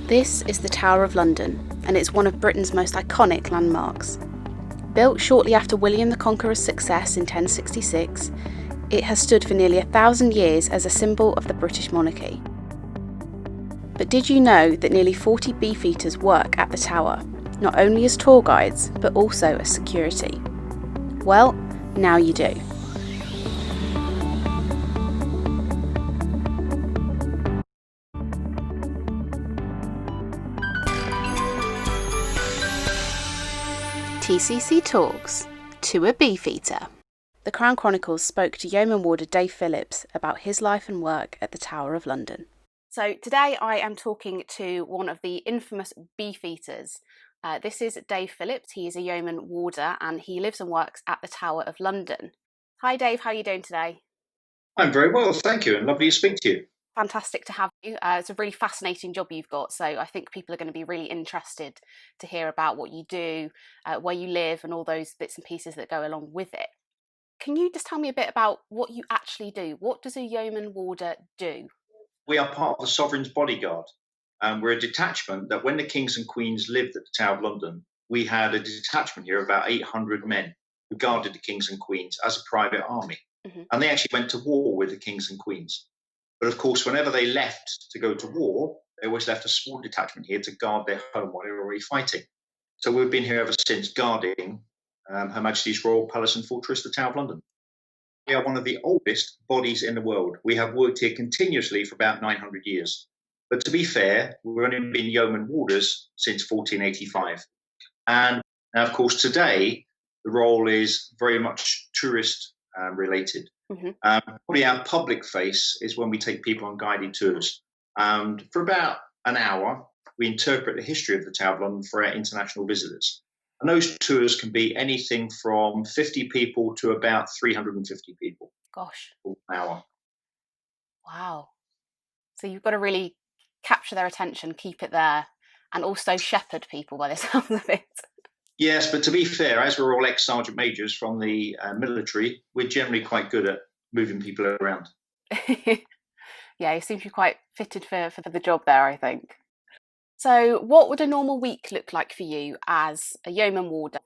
This is the Tower of London, and it's one of Britain's most iconic landmarks. Built shortly after William the Conqueror's success in 1066, it has stood for nearly 1,000 years as a symbol of the British monarchy. But did you know that nearly 40 Beefeaters work at the tower, not only as tour guides, but also as security? Well, now you do. TCC Talks, to a Beefeater. The Crown Chronicles spoke to Yeoman Warder Dave Phillips about his life and work at the Tower of London. So today I am talking to one of the infamous Beefeaters. This is Dave Phillips. He is a Yeoman Warder and he lives and works at the Tower of London. Hi Dave, how are you doing today? I'm very well, thank you, and lovely to speak to you. Fantastic to have you. It's a really fascinating job you've got, so I think people are going to be really interested to hear about what you do, where you live, and all those bits and pieces that go along with it. Can you just tell me a bit about what you actually do? What does a Yeoman Warder do? We are part of the Sovereign's bodyguard. We're a detachment that when the kings and queens lived at the Tower of London, we had a detachment here of about 800 men who guarded the kings and queens as a private army. Mm-hmm. And they actually went to war with the kings and queens. But of course, whenever they left to go to war, they always left a small detachment here to guard their home while they were already fighting. So we've been here ever since, guarding Her Majesty's Royal Palace and Fortress, the Tower of London. We are one of the oldest bodies in the world. We have worked here continuously for about 900 years. But to be fair, we've only been Yeoman Warders since 1485. And now, of course, today, the role is very much tourist related. Mm-hmm. Probably our public face is when we take people on guided tours. For about an hour, we interpret the history of the Tower of London for our international visitors. And those tours can be anything from 50 people to about 350 people. Gosh. For an hour. Wow. So you've got to really capture their attention, keep it there, and also shepherd people by the sound of it. Yes, but to be fair, as we're all ex-sergeant majors from the military, we're generally quite good at moving people around. Yeah, you seem to be quite fitted for the job there, I think. So what would a normal week look like for you as a Yeoman Warder?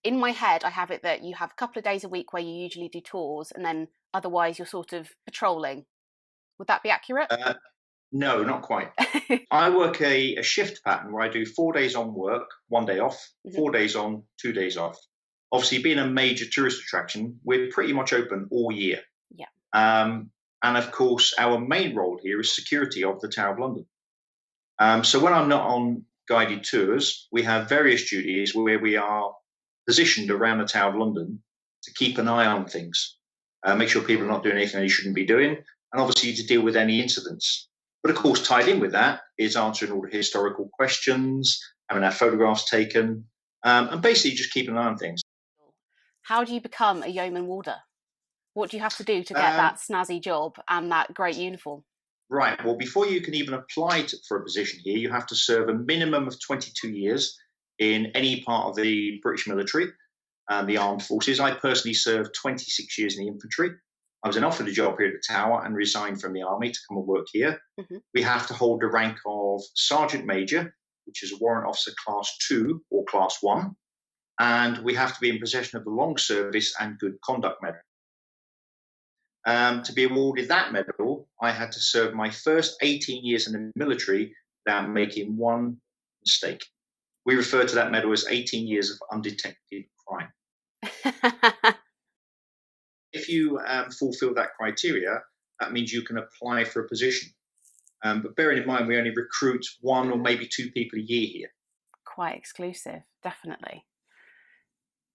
In my head, I have it that you have a couple of days a week where you usually do tours, and then otherwise you're sort of patrolling. Would that be accurate? No, not quite. I work a shift pattern where I do 4 days on work, 1 day off, mm-hmm. 4 days on, 2 days off. Obviously, being a major tourist attraction, we're pretty much open all year. Yeah. And of course, our main role here is security of the Tower of London. So when I'm not on guided tours, we have various duties where we are positioned around the Tower of London to keep an eye on things, make sure people are not doing anything they shouldn't be doing, and obviously to deal with any incidents. But of course, tied in with that is answering all the historical questions, having our photographs taken, and basically just keeping an eye on things. How do you become a Yeoman Warder? What do you have to do to get that snazzy job and that great uniform? Right. Well, before you can even apply for a position here, you have to serve a minimum of 22 years in any part of the British military and the armed forces. I personally served 26 years in the infantry. I was then offered a job here at the Tower and resigned from the army to come and work here. Mm-hmm. We have to hold the rank of Sergeant Major, which is a Warrant Officer Class 2 or Class 1. And we have to be in possession of the Long Service and Good Conduct Medal. To be awarded that medal, I had to serve my first 18 years in the military without making one mistake. We refer to that medal as 18 years of undetected crime. If you fulfill that criteria, that means you can apply for a position. But bearing in mind, we only recruit 1 or maybe 2 people a year here. Quite exclusive, definitely.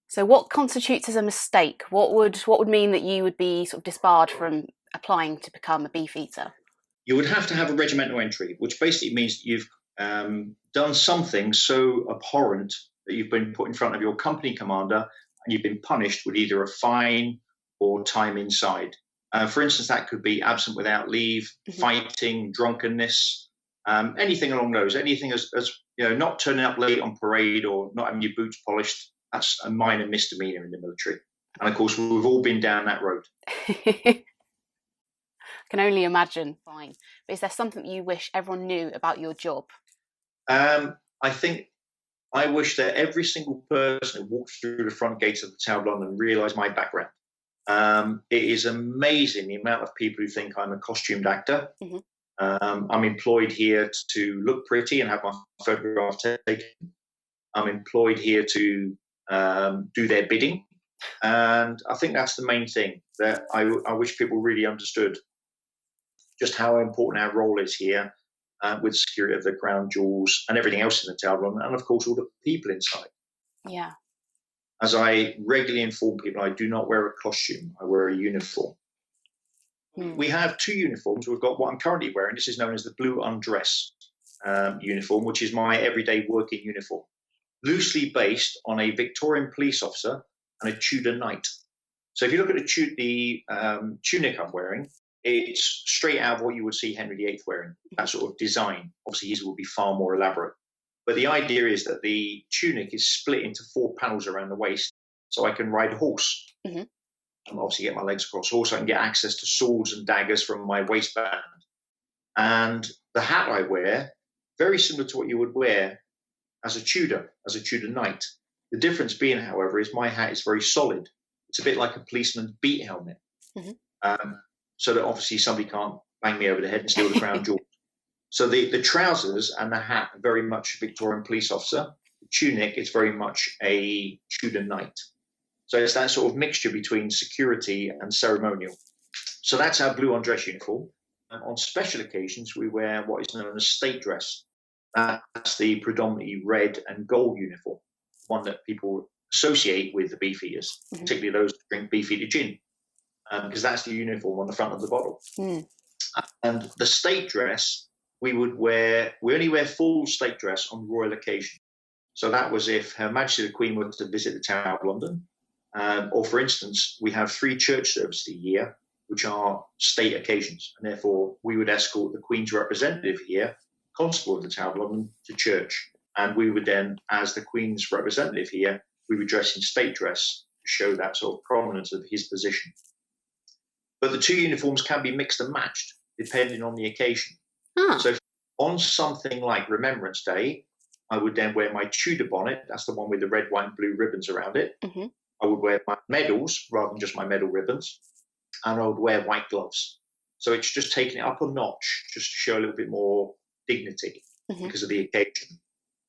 So what constitutes as a mistake? What would mean that you would be sort of disbarred from applying to become a Beefeater? You would have to have a regimental entry, which basically means you've done something so abhorrent that you've been put in front of your company commander and you've been punished with either a fine or time inside. For instance, that could be absent without leave, mm-hmm. fighting, drunkenness, anything along those. Anything as not turning up late on parade or not having your boots polished. That's a minor misdemeanor in the military. And of course, we've all been down that road. Can only imagine. Fine. But is there something you wish everyone knew about your job? I think I wish that every single person who walks through the front gates of the Tower of London realised my background. It is amazing the amount of people who think I'm a costumed actor. I'm employed here to look pretty and have my photograph taken. I'm employed here to do their bidding. And I think that's the main thing that I wish people really understood just how important our role is here with security of the crown jewels and everything else in the Tower of London, and of course all the people inside. Yeah. As I regularly inform people, I do not wear a costume, I wear a uniform. We have two uniforms. We've got what I'm currently wearing. This is known as the blue undress uniform, which is my everyday working uniform, loosely based on a Victorian police officer and a Tudor knight. So if you look at the tunic I'm wearing, it's straight out of what you would see Henry VIII wearing, that sort of design. Obviously, his will be far more elaborate. But the idea is that the tunic is split into 4 panels around the waist, so I can ride a horse. And obviously get my legs across horse. I can get access to swords and daggers from my waistband. And the hat I wear, very similar to what you would wear as a Tudor knight. The difference being, however, is my hat is very solid. It's a bit like a policeman's beat helmet. So that obviously somebody can't bang me over the head and steal the crown jewels. So the trousers and the hat are very much a Victorian police officer. The tunic is very much a Tudor knight. So it's that sort of mixture between security and ceremonial. So that's our blue undress uniform. And on special occasions, we wear what is known as state dress. That's the predominantly red and gold uniform, one that people associate with the Beefeaters, particularly those who drink Beefeater gin, because that's the uniform on the front of the bottle. And the state dress, we only wear full state dress on royal occasion. So that was if Her Majesty the Queen were to visit the Tower of London, or for instance, we have 3 church services a year, which are state occasions, and therefore we would escort the Queen's representative here, Constable of the Tower of London, to church. And we would then, as the Queen's representative here, we would dress in state dress to show that sort of prominence of his position. But the 2 uniforms can be mixed and matched depending on the occasion. So on something like Remembrance Day, I would then wear my Tudor bonnet. That's the one with the red, white, and blue ribbons around it. I would wear my medals rather than just my medal ribbons, and I would wear white gloves. So it's just taking it up a notch just to show a little bit more dignity because of the occasion.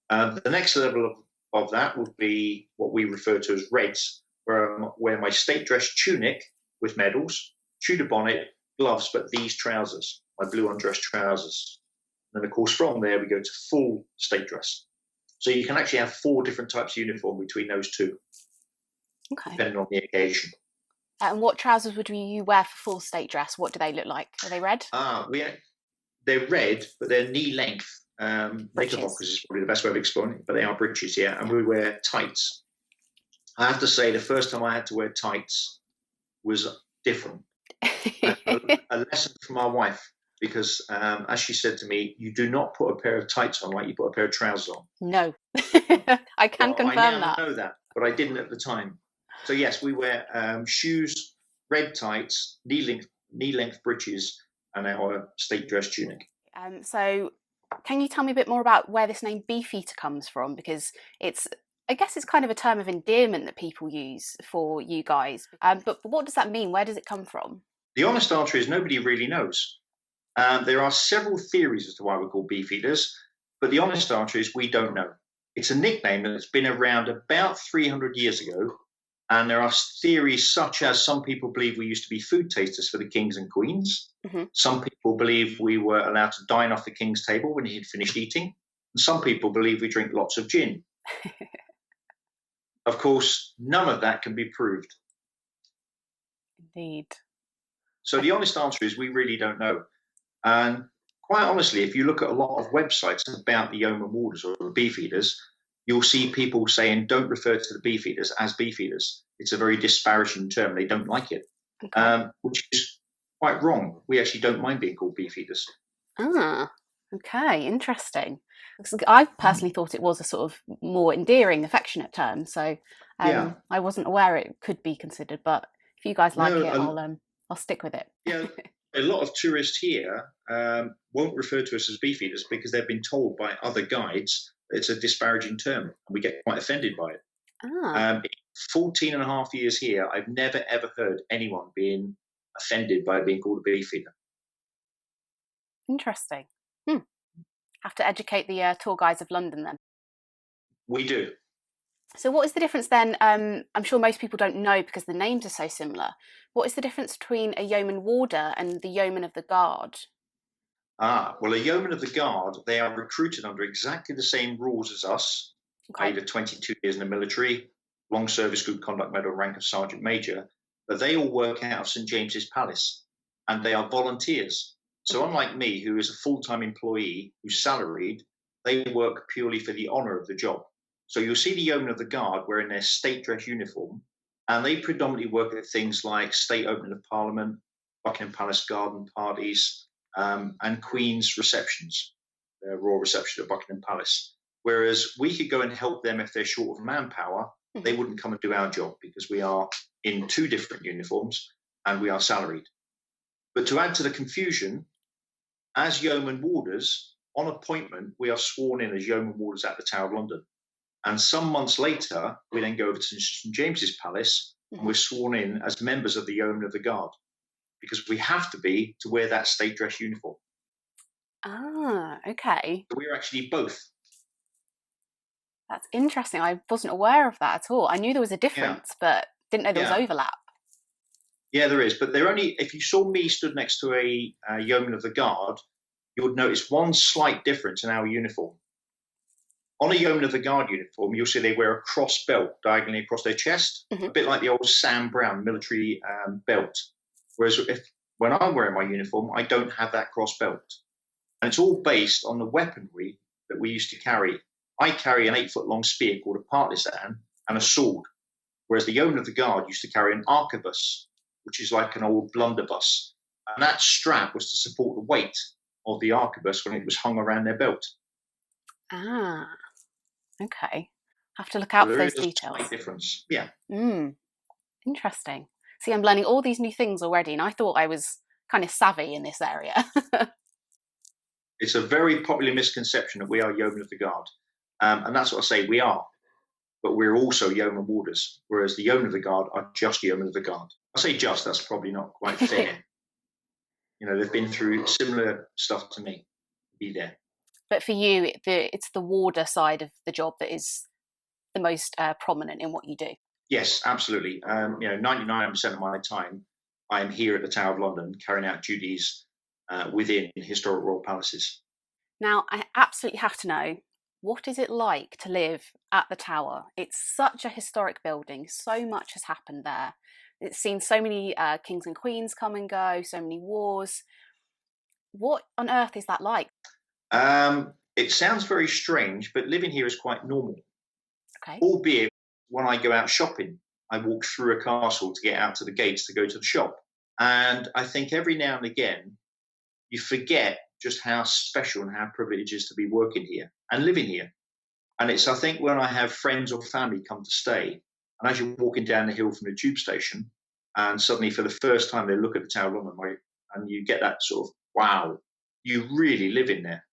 The next level of that would be what we refer to as reds, where I wear my state dress tunic with medals, Tudor bonnet, gloves, but these trousers, my blue undress trousers. And then, of course, from there, we go to full state dress. So you can actually have 4 different types of uniform between those 2, depending on the occasion. And what trousers would you wear for full state dress? What do they look like? Are they red? They're red, but they're knee length. Knickerbockers is probably the best way of explaining it, but they are breeches, yeah. And we wear tights. I have to say, the first time I had to wear tights was different. A lesson from my wife, because as she said to me, you do not put a pair of tights on like you put a pair of trousers on. No. I can confirm that. I know that, but I didn't at the time. So yes, we wear shoes, red tights, knee-length breeches, and our state dress tunic. So can you tell me a bit more about where this name Beefeater comes from? Because I guess it's kind of a term of endearment that people use for you guys. But what does that mean? Where does it come from? The honest answer is nobody really knows. There are several theories as to why we're called Beefeaters, but the honest answer is we don't know. It's a nickname that's been around about 300 years ago, and there are theories such as some people believe we used to be food tasters for the kings and queens. Some people believe we were allowed to dine off the king's table when he had finished eating, and some people believe we drink lots of gin. Of course, none of that can be proved. Indeed. So the honest answer is we really don't know. And quite honestly, if you look at a lot of websites about the Yeoman Warders or the Beefeaters, you'll see people saying don't refer to the Beefeaters as Beefeaters. It's a very disparaging term. They don't like it, which is quite wrong. We actually don't mind being called Beefeaters. Okay, interesting. I personally thought it was a sort of more endearing, affectionate term. So I wasn't aware it could be considered, but if you guys like it, I'll stick with it. Yeah, A lot of tourists here won't refer to us as Beefeaters because they've been told by other guides that it's a disparaging term, and we get quite offended by it. In 14 and a half years here, I've never, ever heard anyone being offended by being called a Beefeater. Interesting. Have to educate the tour guides of London then. We do. So what is the difference then? I'm sure most people don't know because the names are so similar. What is the difference between a Yeoman Warder and the Yeoman of the Guard? Well, a Yeoman of the Guard, they are recruited under exactly the same rules as us. Okay. Either 22 years in the military, long service, good conduct medal, rank of sergeant major, but they all work out of St James's Palace, and they are volunteers. So unlike me, who is a full-time employee who's salaried, they work purely for the honour of the job. So you'll see the Yeoman of the Guard wearing their state dress uniform, and they predominantly work at things like state opening of Parliament, Buckingham Palace garden parties, and Queen's receptions, their royal reception at Buckingham Palace. Whereas we could go and help them if they're short of manpower, they wouldn't come and do our job because we are in two different uniforms and we are salaried. But to add to the confusion, as Yeoman Warders, on appointment, we are sworn in as Yeoman Warders at the Tower of London. And some months later, we then go over to St James's Palace and we're sworn in as members of the Yeoman of the Guard because we have to be to wear that state dress uniform. Okay. So we're actually both. That's interesting. I wasn't aware of that at all. I knew there was a difference, but didn't know there was overlap. Yeah, there is. But they're only, if you saw me stood next to a Yeoman of the Guard, you would notice one slight difference in our uniform. On a Yeoman of the Guard uniform, you'll see they wear a cross belt diagonally across their chest, a bit like the old Sam Brown military belt. Whereas when I'm wearing my uniform, I don't have that cross belt. And it's all based on the weaponry that we used to carry. I carry an 8-foot-long spear called a partisan and a sword, whereas the Yeoman of the Guard used to carry an arquebus, which is like an old blunderbuss. And that strap was to support the weight of the arquebus when it was hung around their belt. Okay. Have to look out for those details. There is a slight difference, yeah. Interesting. See, I'm learning all these new things already, and I thought I was kind of savvy in this area. It's a very popular misconception that we are Yeoman of the Guard. And that's what I say, we are. But we're also Yeoman Warders, whereas the Yeoman of the Guard are just Yeoman of the Guard. I say just, that's probably not quite fair. You know, they've been through similar stuff to me. Be there. But for you, it's the warder side of the job that is the most prominent in what you do. Yes, absolutely. 99% of my time, I am here at the Tower of London carrying out duties within historic royal palaces. Now, I absolutely have to know, what is it like to live at the Tower? It's such a historic building. So much has happened there. It's seen so many kings and queens come and go, so many wars. What on earth is that like? It sounds very strange, but living here is quite normal. Okay. Albeit, when I go out shopping, I walk through a castle to get out to the gates to go to the shop. And I think every now and again, you forget just how special and how privileged it is to be working here and living here. And it's, I think, when I have friends or family come to stay, and as you're walking down the hill from the tube station, and suddenly for the first time they look at the Tower of London, and you get that sort of, wow, you really live in there.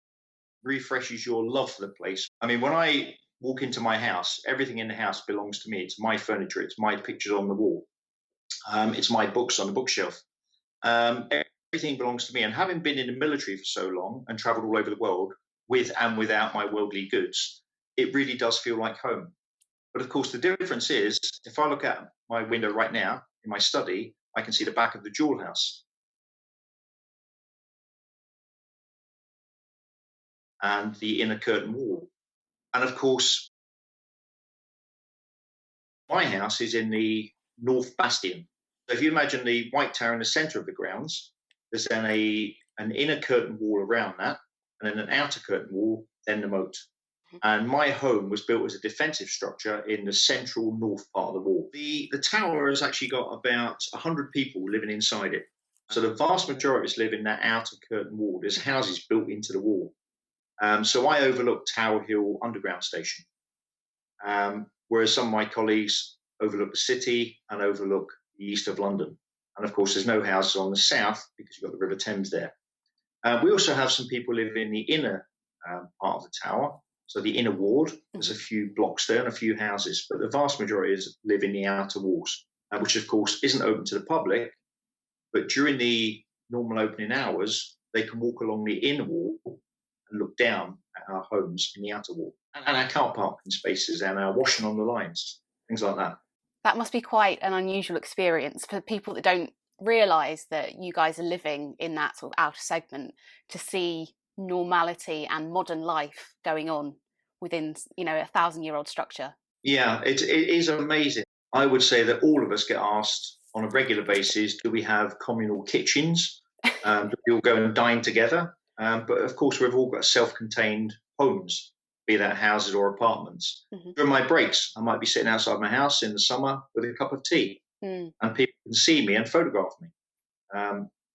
Refreshes your love for the place. I mean, when I walk into my house, everything in the house belongs to me. It's my furniture. It's my pictures on the wall. It's my books on the bookshelf. Everything belongs to me. And having been in the military for so long and traveled all over the world with and without my worldly goods, it really does feel like home. But of course, the difference is, if I look out my window right now in my study, I can see the back of the Jewel House. And the inner curtain wall. And of course, my house is in the North Bastion. So if you imagine the White Tower in the centre of the grounds, there's then an inner curtain wall around that, and then an outer curtain wall, then the moat. And my home was built as a defensive structure in the central north part of the wall. The tower has actually got about 100 people living inside it. So the vast majority of us live in that outer curtain wall. There's houses built into the wall. So I overlook Tower Hill Underground Station, whereas some of my colleagues overlook the city and overlook the east of London. And of course, there's no houses on the south because you've got the River Thames there. We also have some people live in the inner part of the tower. So the inner ward, there's a few blocks there and a few houses, but the vast majority live in the outer walls, which of course isn't open to the public. But during the normal opening hours, they can walk along the inner wall and look down at our homes in the outer wall and our car parking spaces and our washing on the lines, things like that. That must be quite an unusual experience for people that don't realise that you guys are living in that sort of outer segment, to see normality and modern life going on within, you know, 1,000-year-old structure. Yeah, it is amazing. I would say that all of us get asked on a regular basis, do we have communal kitchens? Do we all go and dine together? But of course, we've all got self-contained homes, be that houses or apartments. During my breaks, I might be sitting outside my house in the summer with a cup of tea, and people can see me and photograph me,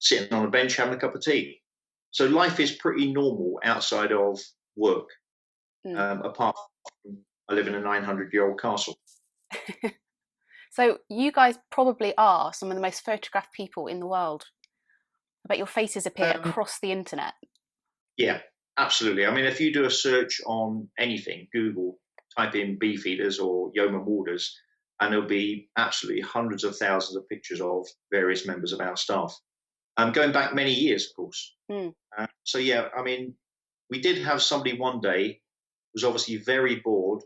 sitting on a bench having a cup of tea. So life is pretty normal outside of work, apart from I live in a 900-year-old castle. So you guys probably are some of the most photographed people in the world. I bet your faces appear across the internet. Yeah, absolutely. I mean, if you do a search on anything, Google, type in Beefeaters or Yeoman Warders, and there'll be absolutely hundreds of thousands of pictures of various members of our staff. Going back many years, of course. So, yeah, I mean, we did have somebody one day who was obviously very bored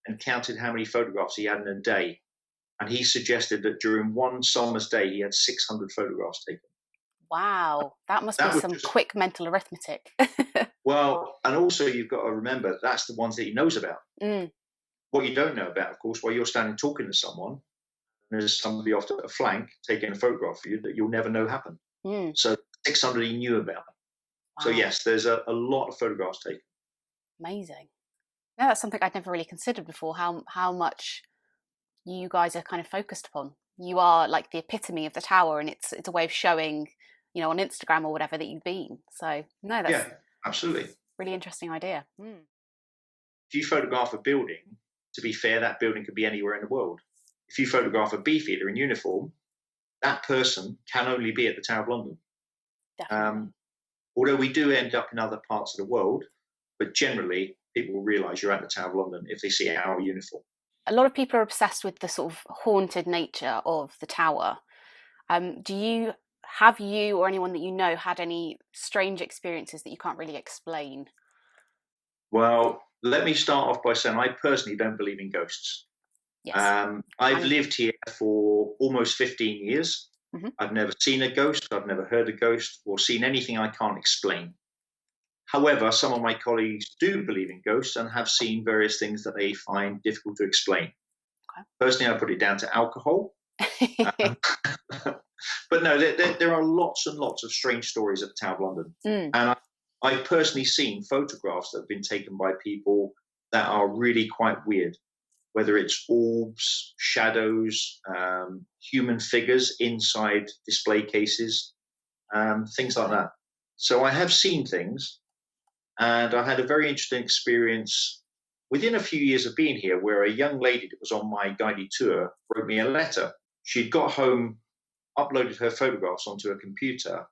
and counted how many photographs he had in a day. And he suggested that during one summer's day, he had 600 photographs taken. Wow, that must be some quick mental arithmetic. Well, and also you've got to remember, that's the ones that he knows about. What you don't know about, of course, while you're standing talking to someone, and there's somebody off to a flank taking a photograph of you that you'll never know happened. So 600 he knew about. Wow. So yes, there's a lot of photographs taken. Amazing. No, that's something I'd never really considered before, how much you guys are kind of focused upon. You are like the epitome of the tower, and it's a way of showing, you know, on Instagram or whatever that you've been. So no, that's absolutely really interesting idea. If you photograph a building, to be fair, that building could be anywhere in the world. If you photograph a Beefeater in uniform, that person can only be at the Tower of London. Definitely. Although we do end up in other parts of the world, but generally people will realise you're at the Tower of London if they see our uniform. A lot of people are obsessed with the sort of haunted nature of the tower. Have you or anyone that you know had any strange experiences that you can't really explain? Well, let me start off by saying I personally don't believe in ghosts. Yes. I've lived here for almost 15 years. I've never seen a ghost, I've never heard a ghost or seen anything I can't explain. However, some of my colleagues do believe in ghosts and have seen various things that they find difficult to explain. Personally, I put it down to alcohol. But no, there are lots and lots of strange stories at the Tower of London. And I've personally seen photographs that have been taken by people that are really quite weird, whether it's orbs, shadows, human figures inside display cases, things like that. So I have seen things. And I had a very interesting experience within a few years of being here, where a young lady that was on my guided tour wrote me a letter. She'd got home, uploaded her photographs onto a computer,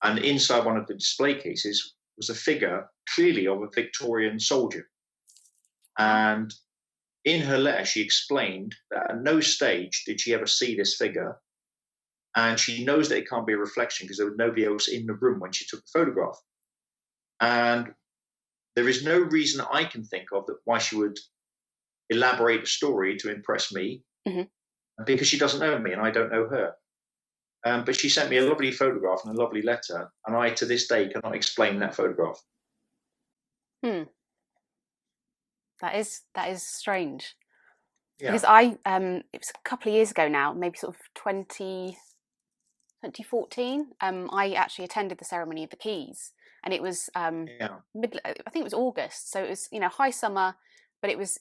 and inside one of the display cases was a figure, clearly of a Victorian soldier. And in her letter, she explained that at no stage did she ever see this figure. And she knows that it can't be a reflection because there was nobody else in the room when she took the photograph. And there is no reason I can think of that why she would elaborate a story to impress me, because she doesn't know me and I don't know her. But she sent me a lovely photograph and a lovely letter, and I, to this day, cannot explain that photograph. That is strange. Yeah. Because it was a couple of years ago now, maybe sort of 2014. I actually attended the ceremony of the keys. And it was I think it was August, so it was, you know, high summer, but it was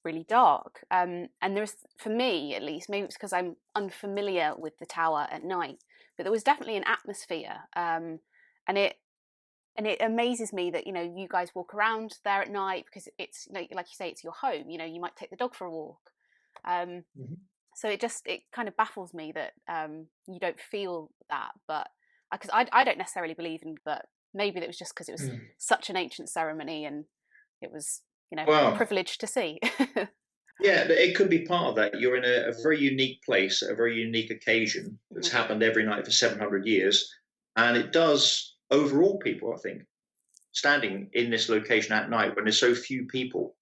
really dark. And there was, for me at least, maybe it's because I'm unfamiliar with the tower at night, but there was definitely an atmosphere. And it amazes me that, you know, you guys walk around there at night because it's, you know, like you say, it's your home. You know, you might take the dog for a walk. So it kind of baffles me that you don't feel that, but because I don't necessarily believe in, but maybe it was just because it was such an ancient ceremony and it was, a privilege to see. Yeah, it could be part of that. You're in a very unique place, a very unique occasion that's happened every night for 700 years. And it does overawe people, I think, standing in this location at night when there's so few people.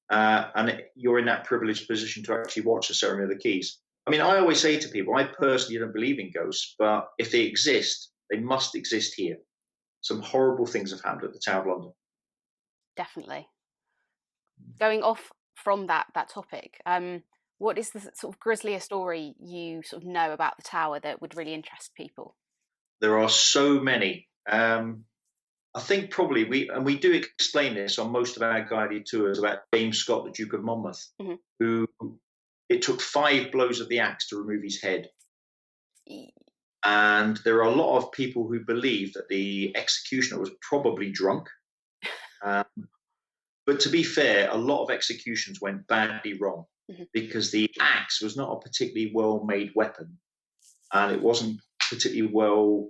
And you're in that privileged position to actually watch the ceremony of the keys. I mean, I always say to people, I personally don't believe in ghosts, but if they exist, they must exist here. Some horrible things have happened at the Tower of London. Definitely. Going off from that topic, what is the sort of grislier story you sort of know about the tower that would really interest people? There are so many. I think probably we do explain this on most of our guided tours about James Scott, the Duke of Monmouth, who it took 5 blows of the axe to remove his head. And there are a lot of people who believe that the executioner was probably drunk. But to be fair, a lot of executions went badly wrong because the axe was not a particularly well-made weapon, and it wasn't particularly well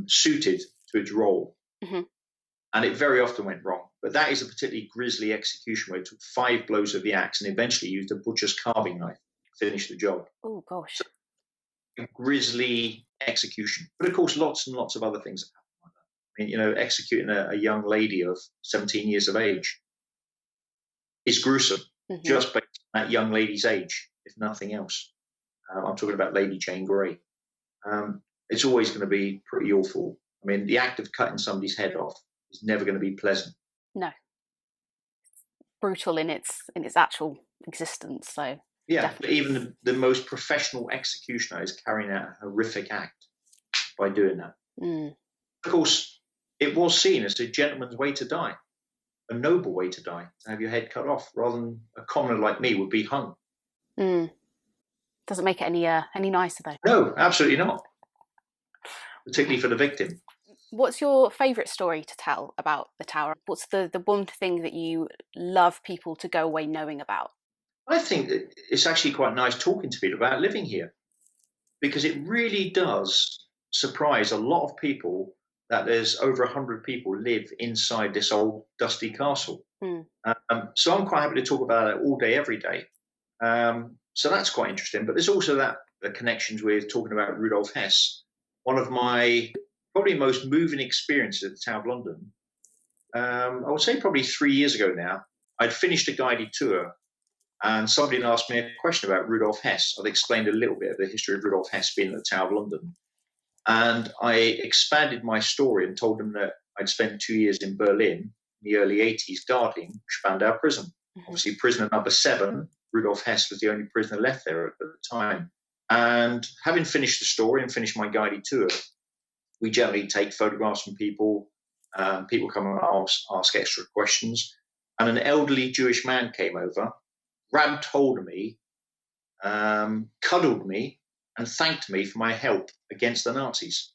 suited to its role. And it very often went wrong. But that is a particularly grisly execution where it took 5 blows of the axe and eventually used a butcher's carving knife to finish the job. Oh, gosh. So, a grisly execution. But of course, lots and lots of other things have happened. I mean, executing a young lady of 17 years of age is gruesome, just based on that young lady's age, if nothing else. I'm talking about Lady Jane Grey. It's always going to be pretty awful. I mean, the act of cutting somebody's head off is never going to be pleasant. No. Brutal in its actual existence. So yeah, definitely. But even the most professional executioner is carrying out a horrific act by doing that. Of course, it was seen as a gentleman's way to die, a noble way to die, to have your head cut off, rather than a commoner like me would be hung. Doesn't make it any nicer, though. No, absolutely not. Particularly for the victim. What's your favourite story to tell about the tower? What's the one thing that you love people to go away knowing about? I think that it's actually quite nice talking to people about living here, because it really does surprise a lot of people that there's over 100 people live inside this old dusty castle. So I'm quite happy to talk about it all day, every day. So that's quite interesting. But there's also the connections with talking about Rudolf Hess. One of my probably most moving experiences at the Tower of London, I would say probably 3 years ago now. I'd finished a guided tour and somebody had asked me a question about Rudolf Hess. I'd explained a little bit of the history of Rudolf Hess being at the Tower of London. And I expanded my story and told them that I'd spent 2 years in Berlin in the early 80s guarding Spandau prison. Obviously, prisoner number 7, Rudolf Hess, was the only prisoner left there at the time. And having finished the story and finished my guided tour, we generally take photographs from people. People come and ask extra questions. And an elderly Jewish man came over, grabbed hold of me, cuddled me, and thanked me for my help against the Nazis.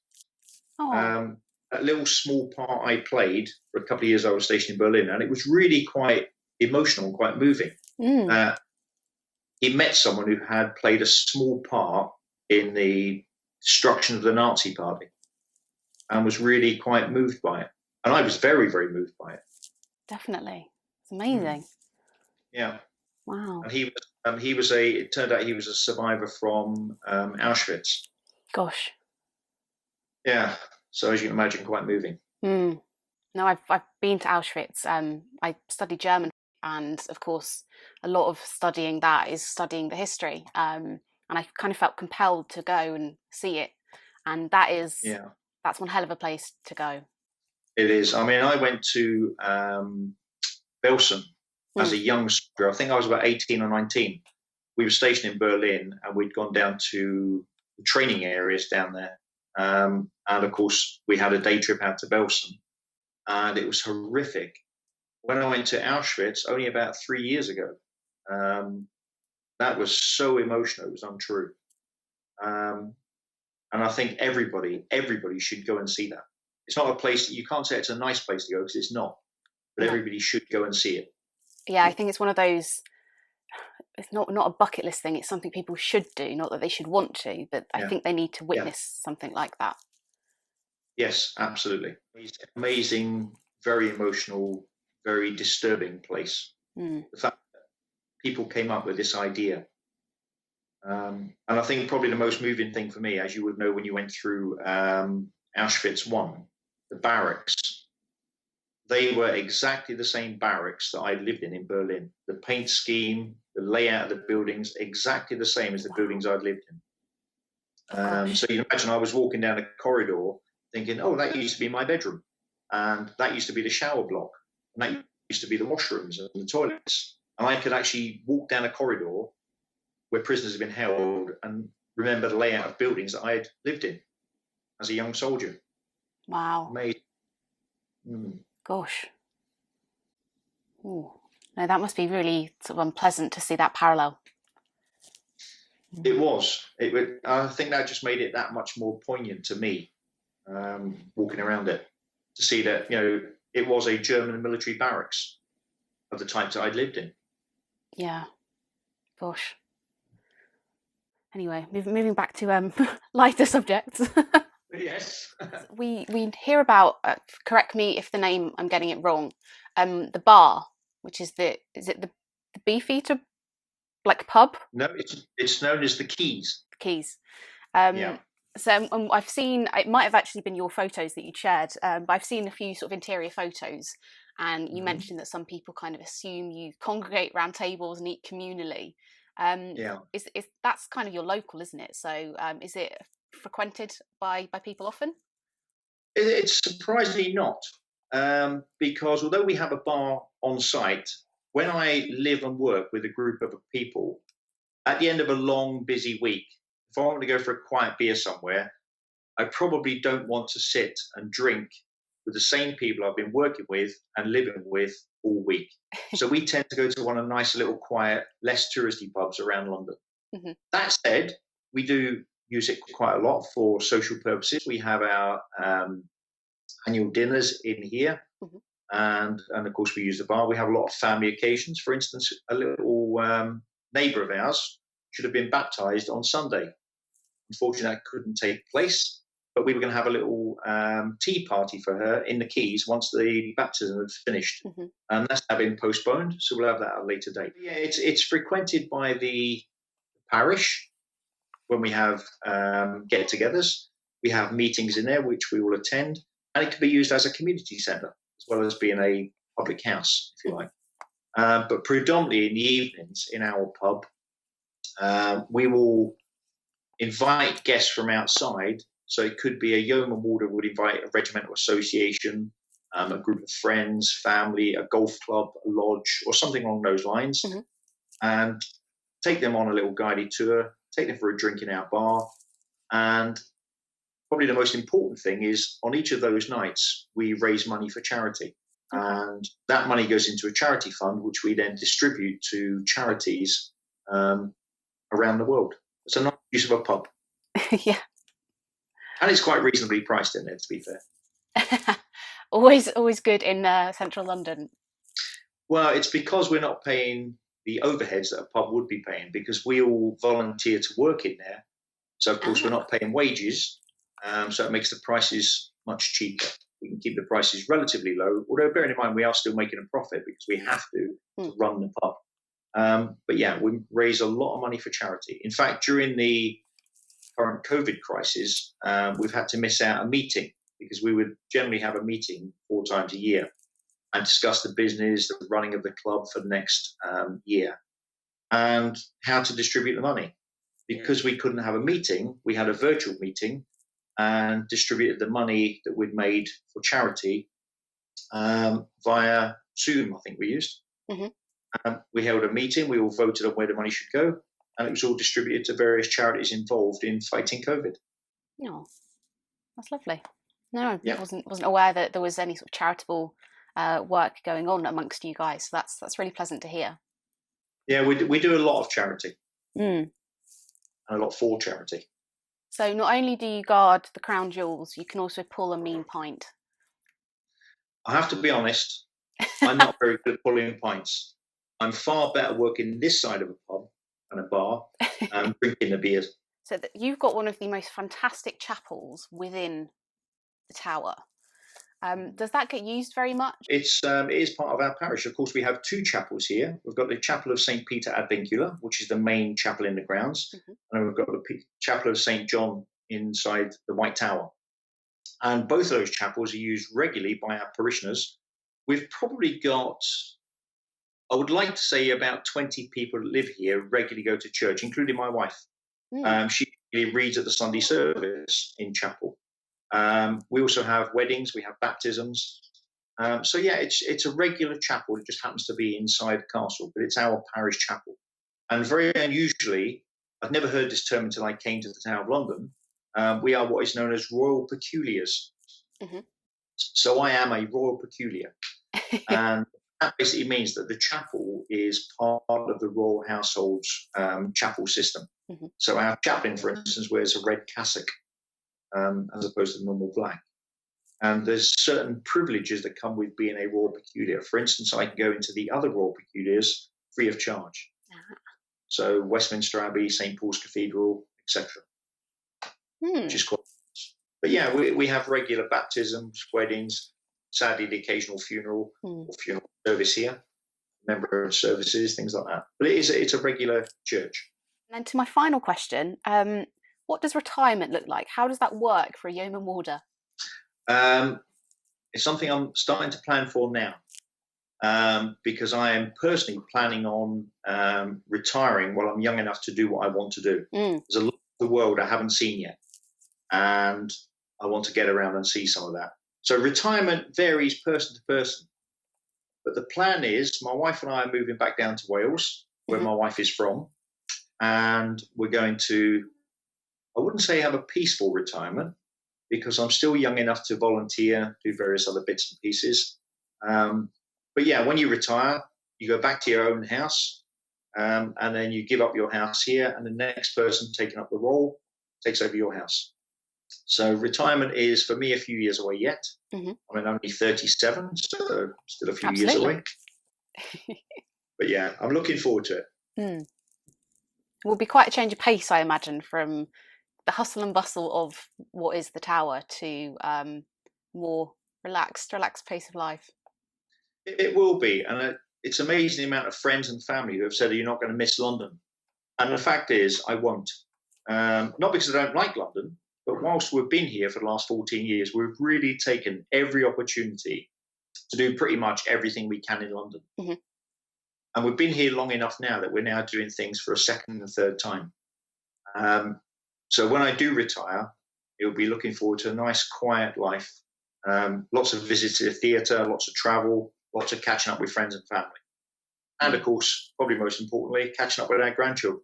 A little small part I played for a couple of years I was stationed in Berlin, and it was really quite emotional and quite moving. He met someone who had played a small part in the destruction of the Nazi Party and was really quite moved by it. And I was very, very moved by it. Definitely. It's amazing. Yeah. Wow. And it turned out he was a survivor from Auschwitz. Gosh. Yeah. So as you can imagine, quite moving. No, I've been to Auschwitz. I studied German, and of course, a lot of studying that is studying the history. And I kind of felt compelled to go and see it. And that's one hell of a place to go. It is. I mean, I went to Belsen as a young soldier. I think I was about 18 or 19. We were stationed in Berlin, and we'd gone down to the training areas down there. And of course, we had a day trip out to Belsen, and it was horrific. When I went to Auschwitz only about 3 years ago, that was so emotional, it was untrue. And I think everybody should go and see that. It's not a place, you can't say it's a nice place to go, because it's not, but everybody should go and see it. Yeah, I think it's one of those it's not a bucket list thing. It's something people should do, not that they should want to, but I think they need to witness something like that. Yes, absolutely. It's an amazing, very emotional, very disturbing place. The fact that people came up with this idea. And I think probably the most moving thing for me, as you would know when you went through Auschwitz I, the barracks, they were exactly the same barracks that I lived in Berlin. The paint scheme, the layout of the buildings, exactly the same as the buildings I'd lived in. So you can imagine I was walking down a corridor thinking, oh, that used to be my bedroom. And that used to be the shower block. And that used to be the washrooms and the toilets. And I could actually walk down a corridor where prisoners have been held and remember the layout of buildings that I had lived in as a young soldier. Wow. Amazing. Gosh. Ooh. No, that must be really sort of unpleasant to see that parallel. It was. I think that just made it that much more poignant to me, walking around it, to see that, it was a German military barracks of the type that I'd lived in. Yeah. Gosh. Anyway, moving back to lighter subjects. Yes. we hear about, correct me if the name, I'm getting it wrong, the bar, which is the Beefeater, like pub? No, it's known as the Keys. The Keys. Yeah. So I've seen, it might have actually been your photos that you shared, but I've seen a few sort of interior photos, and you mentioned that some people kind of assume you congregate around tables and eat communally. Is that's kind of your local, isn't it? So is it frequented by people often? It's surprisingly not, because although we have a bar on site, when I live and work with a group of people, at the end of a long, busy week, if I want to go for a quiet beer somewhere, I probably don't want to sit and drink with the same people I've been working with and living with all week. So we tend to go to one of the nice little quiet, less touristy pubs around London. Mm-hmm. That said, we do use it quite a lot for social purposes. We have our annual dinners in here. Mm-hmm. And of course, we use the bar. We have a lot of family occasions. For instance, a little neighbour of ours should have been baptised on Sunday. Unfortunately, that couldn't take place. But we were going to have a little tea party for her in the Keys once the baptism had finished. Mm-hmm. And that's now been postponed, so we'll have that at a later date. Yeah, it's frequented by the parish when we have get-togethers. We have meetings in there, which we will attend. And it can be used as a community centre, as well as being a public house, if you like. But predominantly in the evenings in our pub, we will invite guests from outside. So it could be a Yeoman Warder would invite a regimental association, a group of friends, family, a golf club, a lodge, or something along those lines, mm-hmm. and take them on a little guided tour, take them for a drink in our bar. And probably the most important thing is on each of those nights, we raise money for charity. And that money goes into a charity fund, which we then distribute to charities around the world. It's a nice use of a pub. Yeah. And it's quite reasonably priced in there, to be fair. always good in central London. Well, it's because we're not paying the overheads that a pub would be paying, because we all volunteer to work in there. So, of course, we're not paying wages. So it makes the prices much cheaper. We can keep the prices relatively low, although bearing in mind we are still making a profit because we have to run the pub. But yeah, we raise a lot of money for charity. In fact, during the current COVID crisis, we've had to miss out a meeting because we would generally have a meeting 4 times a year and discuss the business, the running of the club for the next year and how to distribute the money. Because we couldn't have a meeting, we had a virtual meeting and distributed the money that we'd made for charity via Zoom, I think we used. Mm-hmm. We held a meeting, we all voted on where the money should go, and it was all distributed to various charities involved in fighting COVID. Oh, that's lovely. No, I wasn't aware that there was any sort of charitable work going on amongst you guys. So that's really pleasant to hear. Yeah, we do a lot of charity. And a lot for charity. So not only do you guard the crown jewels, you can also pull a mean pint. I have to be honest, I'm not very good at pulling pints. I'm far better working this side of a pub and a bar, drinking the beers. So you've got one of the most fantastic chapels within the tower. Does that get used very much? It is part of our parish. Of course, we have two chapels here. We've got the Chapel of St. Peter ad Vincula, which is the main chapel in the grounds. And we've got the Chapel of St. John inside the White Tower. And both of those chapels are used regularly by our parishioners. We've probably got, I would like to say, about 20 people that live here regularly go to church, including my wife. She reads at the Sunday service in chapel. We also have weddings, we have baptisms. So yeah, it's a regular chapel. It just happens to be inside the castle, but it's our parish chapel. And very unusually, I've never heard this term until I came to the Tower of London. We are what is known as royal peculiars. So I am a royal peculiar. And that basically means that the chapel is part of the royal household's chapel system. So our chaplain, for instance, wears a red cassock as opposed to normal black. And there's certain privileges that come with being a royal peculiar. For instance, I can go into the other royal peculiars free of charge. So Westminster Abbey, St. Paul's Cathedral, etc. Which is quite nice. But yeah, we have regular baptisms, weddings, sadly the occasional funeral or funeral service here, member services, things like that. But it's a regular church. And to my final question, what does retirement look like? How does that work for a Yeoman Warder? It's something I'm starting to plan for now, because I am personally planning on retiring while I'm young enough to do what I want to do. There's a lot of the world I haven't seen yet, and I want to get around and see some of that. So retirement varies person to person, but the plan is my wife and I are moving back down to Wales, where my wife is from, and we're going to, I wouldn't say have a peaceful retirement, because I'm still young enough to volunteer, do various other bits and pieces. But yeah, when you retire, you go back to your own house, and then you give up your house here, and the next person taking up the role takes over your house. So retirement is, for me, a few years away yet. I'm only 37, so still a few years away. But yeah, I'm looking forward to it. It will be quite a change of pace, I imagine, from the hustle and bustle of what is the Tower to more relaxed pace of life. It will be, and it's amazing the amount of friends and family who have said you're not going to miss London. And the fact is, I won't. Not because I don't like London, but whilst we've been here for the last 14 years, we've really taken every opportunity to do pretty much everything we can in London. And we've been here long enough now that we're now doing things for a second and third time. So when I do retire, you'll be looking forward to a nice, quiet life. Lots of visits to the theatre, lots of travel, lots of catching up with friends and family. And of course, probably most importantly, catching up with our grandchildren.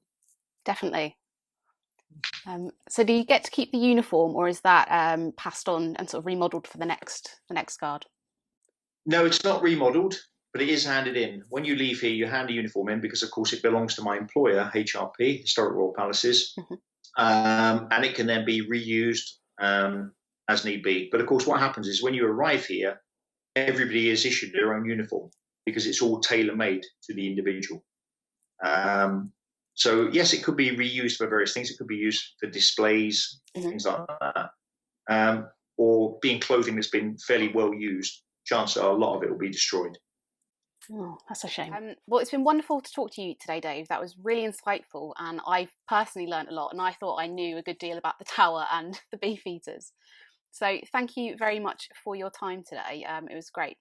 Definitely. So do you get to keep the uniform, or is that passed on and sort of remodelled for the next guard? No, it's not remodelled, but it is handed in. When you leave here, you hand a uniform in because, of course, it belongs to my employer, HRP, Historic Royal Palaces. And it can then be reused as need be. But of course, what happens is when you arrive here, everybody is issued their own uniform because it's all tailor-made to the individual. So yes, it could be reused for various things. It could be used for displays, things like that, or being clothing that's been fairly well used. Chances are a lot of it will be destroyed. Oh, that's a shame. Well, it's been wonderful to talk to you today, Dave. That was really insightful, and I've personally learned a lot, and I thought I knew a good deal about the Tower and the Beefeaters. So thank you very much for your time today. It was great.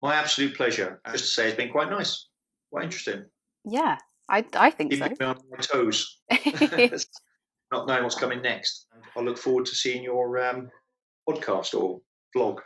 My absolute pleasure. Just to say, it's been quite nice, quite interesting. Yeah, I think so. Keeping me on my toes, not knowing what's coming next. I look forward to seeing your podcast or vlog.